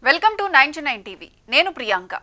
Welcome to 99 TV. నేను ప్రియాంక.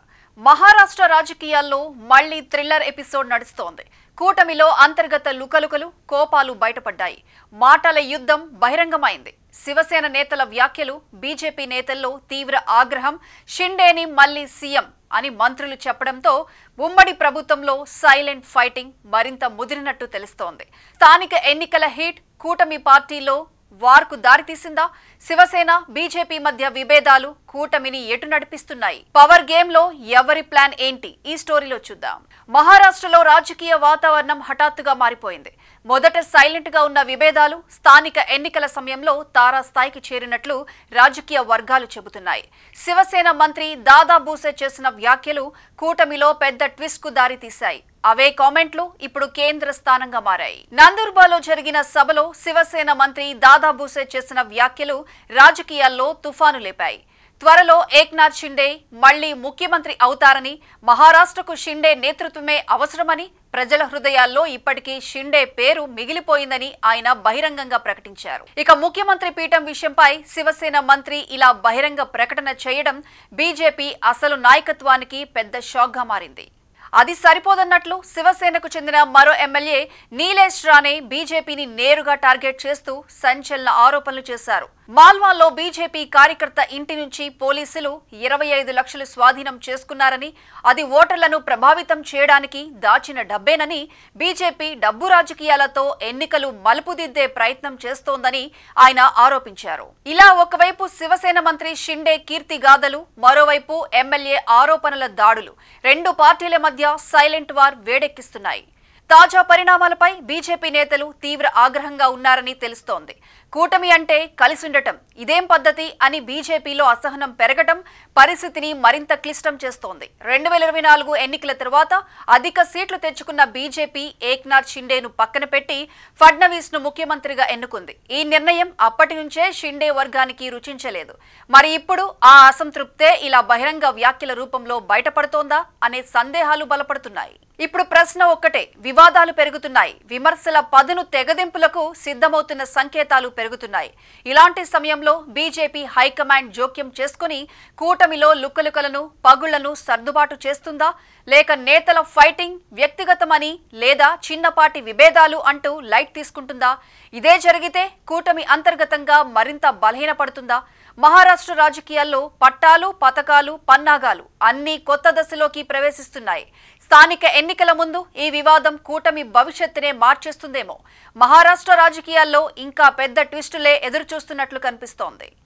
మహారాష్ట్ర రాజకీయాల్లో మళ్లీ థ్రిల్లర్ ఎపిసోడ్ నడుస్తోంది. కూటమిలో అంతర్గత లుకలుకలు, కోపాలు బయటపడ్డాయి. మాటల యుద్ధం బహిరంగమైంది. శివసేన నేతల వ్యాఖ్యలు, బీజేపీ నేతల్లో తీవ్ర ఆగ్రహం, షిండేని మళ్లీ సీఎం అని మంత్రులు చెప్పడంతో ఉమ్మడి ప్రభుత్వంలో సైలెంట్ ఫైటింగ్ మరింత ముదిరినట్టు తెలుస్తోంది. స్థానిక ఎన్నికల హీట్ కూటమి పార్టీలో వార్కు దారితీసిందా? శివసేన బీజేపీ మధ్య విభేదాలు కూటమిని ఎటు నడిపిస్తున్నాయి? పవర్ గేమ్ లో ఎవరి ప్లాన్ ఏంటి? ఈ స్టోరీలో చూద్దాం. మహారాష్ట్రలో రాజకీయ వాతావరణం హఠాత్తుగా మారిపోయింది. మొదట సైలెంట్ గా ఉన్న విభేదాలు స్థానిక ఎన్నికల సమయంలో తారాస్థాయికి చేరినట్లు రాజకీయ వర్గాలు చెబుతున్నాయి. శివసేన మంత్రి దాదా భూసే చేసిన వ్యాఖ్యలు కూటమిలో పెద్ద ట్విస్ట్ కు దారి తీశాయి. అవే కామెంట్లు ఇప్పుడు కేంద్ర స్థానంగా మారాయి. నందూర్బార్లో జరిగిన సభలో శివసేన మంత్రి దాదా భూసే చేసిన వ్యాఖ్యలు రాజకీయాల్లో తుఫాను లేపాయి. త్వరలో ఏక్నాథ్ షిండే మళ్లీ ముఖ్యమంత్రి అవుతారని, మహారాష్ట్రకు షిండే నేతృత్వమే అవసరమని, ప్రజల హృదయాల్లో ఇప్పటికీ షిండే పేరు మిగిలిపోయిందని ఆయన బహిరంగంగా ప్రకటించారు. ఇక ముఖ్యమంత్రి పీఠం విషయంపై శివసేన మంత్రి ఇలా బహిరంగ ప్రకటన చేయడం బీజేపీ అసలు నాయకత్వానికి పెద్ద షాక్ గా మారింది. అది సరిపోదన్నట్లు శివసేనకు చెందిన మరో ఎమ్మెల్యే నీలేష్ రాణే బీజేపీని నేరుగా టార్గెట్ చేస్తూ సంచలన ఆరోపణలు చేశారు. మాల్వాలో బీజేపీ కార్యకర్త ఇంటి నుంచి పోలీసులు 25 లక్షలు స్వాధీనం చేసుకున్నారని, అది ఓటర్లను ప్రభావితం చేయడానికి దాచిన డబ్బేనని, బీజేపీ డబ్బు రాజకీయాలతో ఎన్నికలు మలుపుదిద్దే ప్రయత్నం చేస్తోందని ఆయన ఆరోపించారు. ఇలా ఒకవైపు శివసేన మంత్రి షిండే కీర్తిగాథలు, మరోవైపు ఎమ్మెల్యే ఆరోపణల దాడులు రెండు పార్టీల మధ్య సైలెంట్ వార్ వేడెక్కిస్తున్నాయి. తాజా పరిణామాలపై బీజేపీ నేతలు తీవ్ర ఆగ్రహంగా ఉన్నారని తెలుస్తోంది. కూటమి అంటే కలిసుండటం, ఇదేం పద్ధతి అని బీజేపీలో అసహనం పెరగటం పరిస్థితిని మరింత క్లిష్టం చేస్తోంది. 2024 ఎన్నికల తర్వాత అధిక సీట్లు తెచ్చుకున్న బీజేపీ ఏక్నాథ్ షిండేను పక్కన పెట్టి ఫడ్నవీస్ ను ముఖ్యమంత్రిగా ఎన్నుకుంది. ఈ నిర్ణయం అప్పటి నుంచే షిండే వర్గానికి రుచించలేదు. మరి ఇప్పుడు ఆ అసంతృప్తే ఇలా బహిరంగ వ్యాఖ్యల రూపంలో బయటపడుతోందా అనే సందేహాలు బలపడుతున్నాయి. ఇప్పుడు ప్రశ్న ఒక్కటే, వివాదాలు పెరుగుతున్నాయి. విమర్శల పదును తెగదింపులకు సిద్ధమవుతున్న సంకేతాలు పెరుగుతున్నాయి. ఇలాంటి సమయంలో బీజేపీ హైకమాండ్ జోక్యం చేసుకుని కూటమిలో లుక్కలుకలను, పగుళ్లను సర్దుబాటు చేస్తుందా? లేక నేతల ఫైటింగ్ వ్యక్తిగతమని, లేదా చిన్నపాటి విభేదాలు అంటూ లైట్ తీసుకుంటుందా? ఇదే జరిగితే కూటమి అంతర్గతంగా మరింత బలహీనపడుతుందా? మహారాష్ట్ర రాజకీయాల్లో పట్టాలు, పథకాలు, పన్నాగాలు అన్నీ కొత్త దశలోకి ప్రవేశిస్తున్నాయి. స్థానిక ఎన్నికల ముందు ఈ వివాదం కూటమి భవిష్యత్తునే మార్చేస్తుందేమో. మహారాష్ట్ర రాజకీయాల్లో ఇంకా పెద్ద ట్విస్టులే ఎదురుచూస్తున్నట్లు కనిపిస్తోంది.